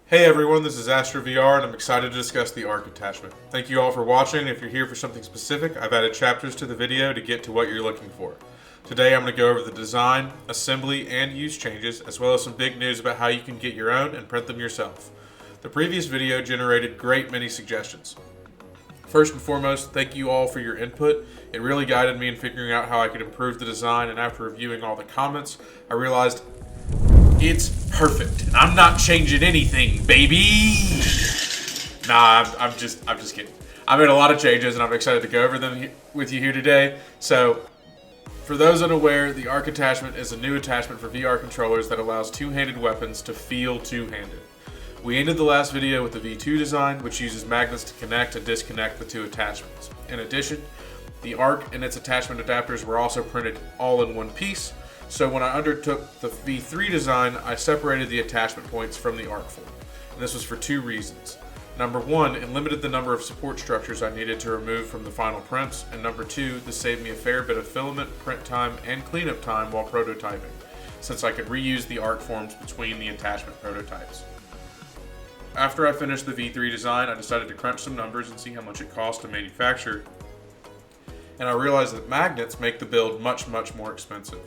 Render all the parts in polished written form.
Hey everyone, this is Astro VR and I'm excited to discuss the ARC attachment. Thank you all for watching. If you're here for something specific, I've added chapters to the video to get to what you're looking for. Today I'm going to go over the design, assembly, and use changes, as well as some big news about how you can get your own and print them yourself. The previous video generated great many suggestions. First and foremost, thank you all for your input. It really guided me in figuring out how I could improve the design, and after reviewing all the comments, I realized it's perfect, and I'm not changing anything, baby. Nah, I'm just kidding. I made a lot of changes, and I'm excited to go over them with you here today. So, for those unaware, the ARC attachment is a new attachment for VR controllers that allows two-handed weapons to feel two-handed. We ended the last video with the V2 design, which uses magnets to connect and disconnect the two attachments. In addition, the ARC and its attachment adapters were also printed all in one piece. So when I undertook the V3 design, I separated the attachment points from the ARC form. And this was for two reasons. Number one, it limited the number of support structures I needed to remove from the final prints. And number two, this saved me a fair bit of filament, print time, and cleanup time while prototyping, since I could reuse the ARC forms between the attachment prototypes. After I finished the V3 design, I decided to crunch some numbers and see how much it cost to manufacture. And I realized that magnets make the build much more expensive.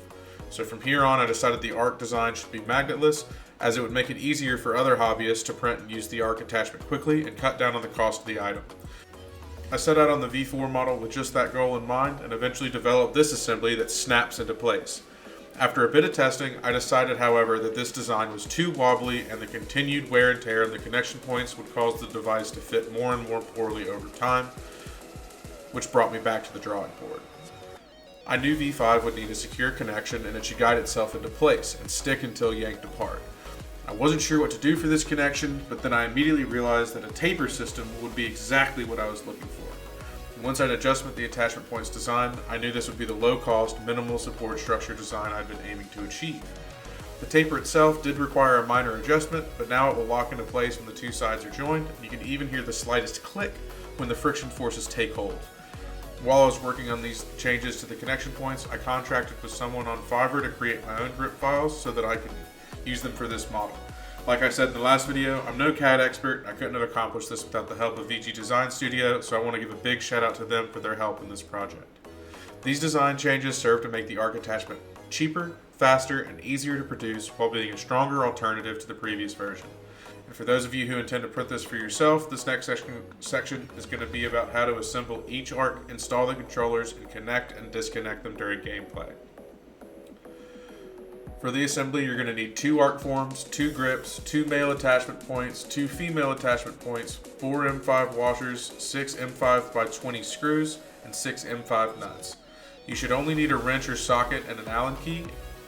So from here on, I decided the ARC design should be magnetless, as it would make it easier for other hobbyists to print and use the ARC attachment quickly and cut down on the cost of the item. I set out on the V4 model with just that goal in mind, and eventually developed this assembly that snaps into place. After a bit of testing, I decided, however, that this design was too wobbly and the continued wear and tear on the connection points would cause the device to fit more and more poorly over time, which brought me back to the drawing board. I knew V5 would need a secure connection and it should guide itself into place and stick until yanked apart. I wasn't sure what to do for this connection, but then I immediately realized that a taper system would be exactly what I was looking for. And once I'd adjusted the attachment points design, I knew this would be the low-cost, minimal support structure design I'd been aiming to achieve. The taper itself did require a minor adjustment, but now it will lock into place when the two sides are joined, and you can even hear the slightest click when the friction forces take hold. While I was working on these changes to the connection points, I contracted with someone on Fiverr to create my own grip files so that I could use them for this model. Like I said in the last video, I'm no CAD expert. I couldn't have accomplished this without the help of VG Design Studio, so I want to give a big shout out to them for their help in this project. These design changes serve to make the ARC attachment cheaper, faster, and easier to produce while being a stronger alternative to the previous version. And for those of you who intend to print this for yourself, this next section is going to be about how to assemble each ARC, install the controllers, and connect and disconnect them during gameplay. For the assembly, you're going to need two ARC forms, two grips, two male attachment points, two female attachment points, 4 M5 washers, 6 M5 by 20 screws, and 6 M5 nuts. You should only need a wrench or socket and an Allen key.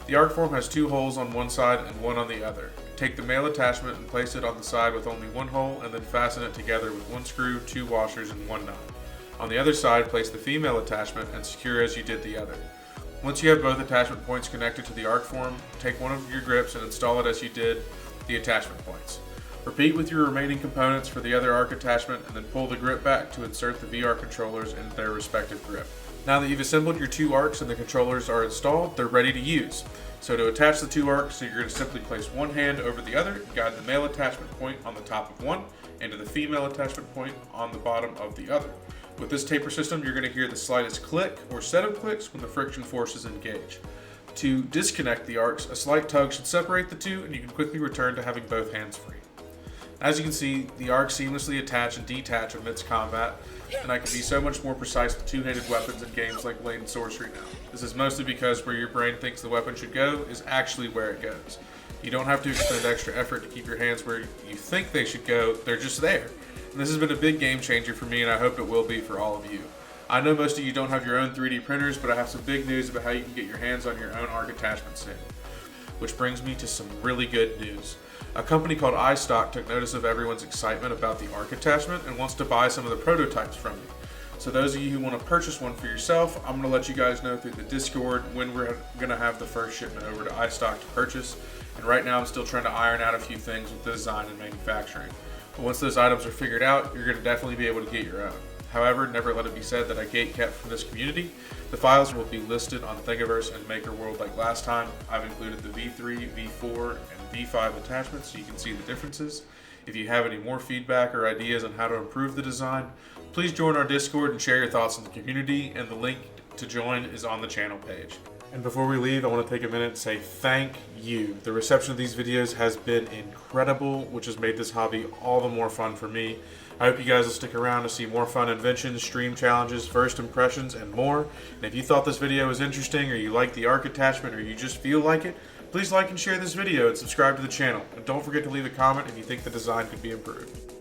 The ARC form has two holes on one side and one on the other. Take the male attachment and place it on the side with only one hole, and then fasten it together with one screw, two washers, and one nut. On the other side, place the female attachment and secure as you did the other. Once you have both attachment points connected to the ARC form, take one of your grips and install it as you did the attachment points. Repeat with your remaining components for the other ARC attachment, and then pull the grip back to insert the VR controllers into their respective grip. Now that you've assembled your two ARCs and the controllers are installed, they're ready to use. So to attach the two ARCs, you're going to simply place one hand over the other and guide the male attachment point on the top of one and to the female attachment point on the bottom of the other. With this taper system, you're going to hear the slightest click or set of clicks when the friction forces engage. To disconnect the ARCs, a slight tug should separate the two and you can quickly return to having both hands free. As you can see, the ARCs seamlessly attach and detach amidst combat, and I can be so much more precise with two-handed weapons in games like Blade and Sorcery now. This is mostly because where your brain thinks the weapon should go is actually where it goes. You don't have to expend extra effort to keep your hands where you think they should go, they're just there. And this has been a big game changer for me, and I hope it will be for all of you. I know most of you don't have your own 3D printers, but I have some big news about how you can get your hands on your own ARC attachment soon. Which brings me to some really good news. A company called iStock took notice of everyone's excitement about the ARC attachment and wants to buy some of the prototypes from me. So those of you who want to purchase one for yourself, I'm going to let you guys know through the Discord when we're going to have the first shipment over to iStock to purchase. And right now I'm still trying to iron out a few things with the design and manufacturing. But once those items are figured out, you're going to definitely be able to get your own. However, never let it be said that I gatekept from this community. The files will be listed on Thingiverse and MakerWorld like last time. I've included the V3, V4, and V5 attachments so you can see the differences. If you have any more feedback or ideas on how to improve the design, please join our Discord and share your thoughts in the community, and the link to join is on the channel page. And before we leave, I want to take a minute and say thank you. The reception of these videos has been incredible, which has made this hobby all the more fun for me. I hope you guys will stick around to see more fun inventions, stream challenges, first impressions, and more. And if you thought this video was interesting, or you like the arc attachment, or you just feel like it, please like and share this video and subscribe to the channel. And don't forget to leave a comment if you think the design could be improved.